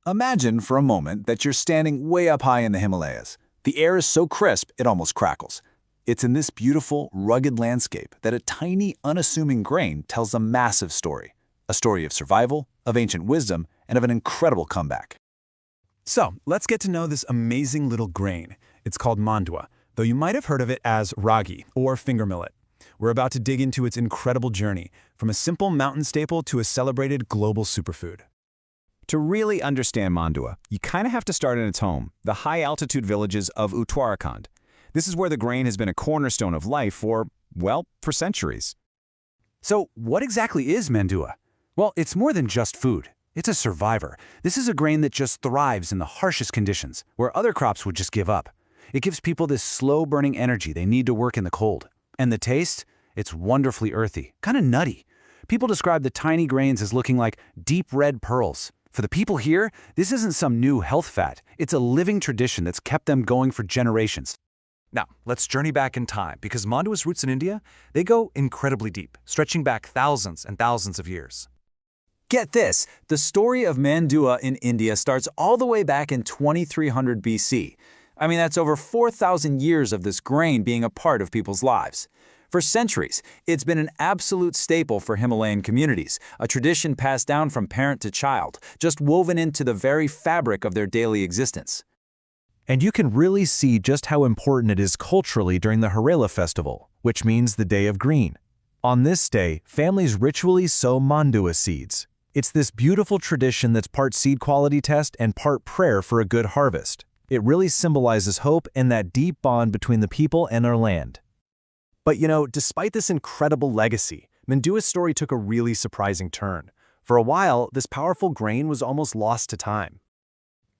Imagine for a moment that you're standing way up high in the Himalayas. The air is so crisp, it almost crackles. It's in this beautiful, rugged landscape that a tiny, unassuming grain tells a massive story. A story of survival, of ancient wisdom, and of an incredible comeback. So, let's get to know this amazing little grain. It's called Mandua, though you might have heard of it as Ragi or finger millet. We're about to dig into its incredible journey, from a simple mountain staple to a celebrated global superfood. To really understand Mandua, you kind of have to start in its home, the high-altitude villages of Uttarakhand. This is where the grain has been a cornerstone of life for, well, for centuries. So, what exactly is Mandua? Well, it's more than just food. It's a survivor. This is a grain that just thrives in the harshest conditions, where other crops would just give up. It gives people this slow-burning energy they need to work in the cold. And the taste? It's wonderfully earthy, kind of nutty. People describe the tiny grains as looking like deep red pearls. For the people here, this isn't some new health fad. It's a living tradition that's kept them going for generations. Now, let's journey back in time, because Mandua's roots in India, they go incredibly deep, stretching back thousands and thousands of years. Get this, the story of Mandua in India starts all the way back in 2300 BC. I mean, that's over 4,000 years of this grain being a part of people's lives. For centuries, it's been an absolute staple for Himalayan communities, a tradition passed down from parent to child, just woven into the very fabric of their daily existence. And you can really see just how important it is culturally during the Harela festival, which means the Day of Green. On this day, families ritually sow Mandua seeds. It's this beautiful tradition that's part seed quality test and part prayer for a good harvest. It really symbolizes hope and that deep bond between the people and their land. But despite this incredible legacy, Mandua's story took a really surprising turn. For a while, this powerful grain was almost lost to time.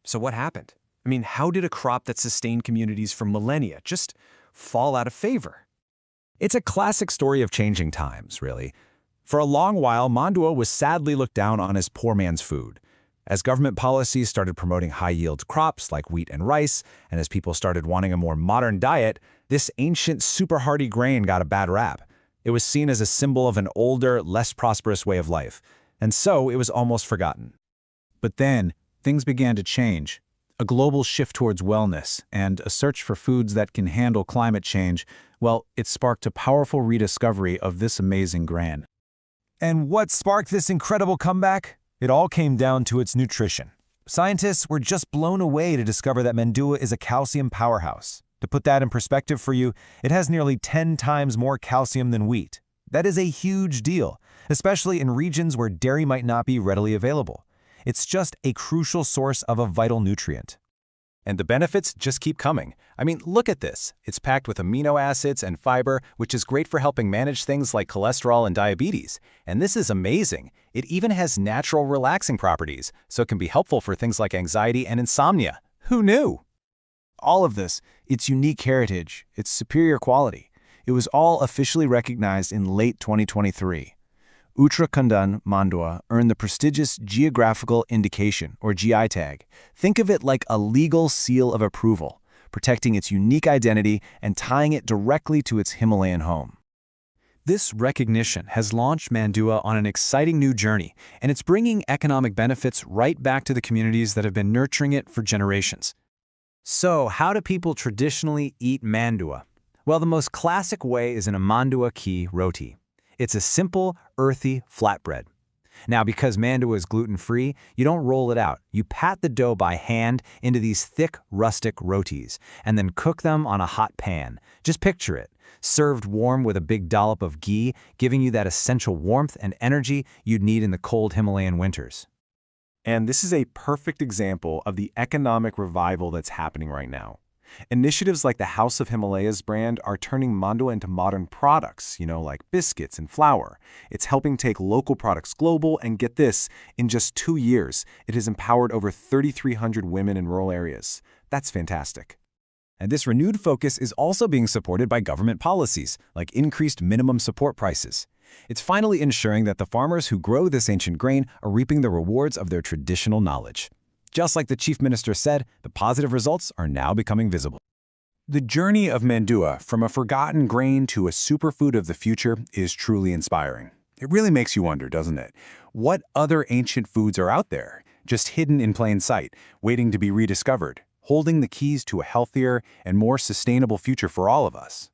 So what happened? I mean, how did a crop that sustained communities for millennia just fall out of favor? It's a classic story of changing times, really. For a long while, Mandua was sadly looked down on as poor man's food. As government policies started promoting high-yield crops like wheat and rice, and as people started wanting a more modern diet, this ancient, super hardy grain got a bad rap. It was seen as a symbol of an older, less prosperous way of life, and so it was almost forgotten. But then, things began to change. A global shift towards wellness and a search for foods that can handle climate change, well, it sparked a powerful rediscovery of this amazing grain. And what sparked this incredible comeback? It all came down to its nutrition. Scientists were just blown away to discover that Mandua is a calcium powerhouse. To put that in perspective for you, it has nearly 10 times more calcium than wheat. That is a huge deal, especially in regions where dairy might not be readily available. It's just a crucial source of a vital nutrient. And the benefits just keep coming. I mean, look at this. It's packed with amino acids and fiber, which is great for helping manage things like cholesterol and diabetes. And this is amazing. It even has natural relaxing properties, so it can be helpful for things like anxiety and insomnia. Who knew? All of this, its unique heritage, its superior quality, it was all officially recognized in late 2023. Uttarakhand Mandua earned the prestigious Geographical Indication, or GI tag. Think of it like a legal seal of approval, protecting its unique identity and tying it directly to its Himalayan home. This recognition has launched Mandua on an exciting new journey, and it's bringing economic benefits right back to the communities that have been nurturing it for generations. So, how do people traditionally eat Mandua? Well, the most classic way is in a Mandua ki roti. It's a simple, earthy flatbread. Now, because Mandua is gluten-free, you don't roll it out. You pat the dough by hand into these thick, rustic rotis, and then cook them on a hot pan. Just picture it, served warm with a big dollop of ghee, giving you that essential warmth and energy you'd need in the cold Himalayan winters. And this is a perfect example of the economic revival that's happening right now. Initiatives like the House of Himalayas brand are turning Mandua into modern products, like biscuits and flour. It's helping take local products global, and get this, in just 2 years, it has empowered over 3,300 women in rural areas. That's fantastic. And this renewed focus is also being supported by government policies, like increased minimum support prices. It's finally ensuring that the farmers who grow this ancient grain are reaping the rewards of their traditional knowledge. Just like the Chief Minister said, the positive results are now becoming visible. The journey of Mandua from a forgotten grain to a superfood of the future is truly inspiring. It really makes you wonder, doesn't it? What other ancient foods are out there, just hidden in plain sight, waiting to be rediscovered, holding the keys to a healthier and more sustainable future for all of us.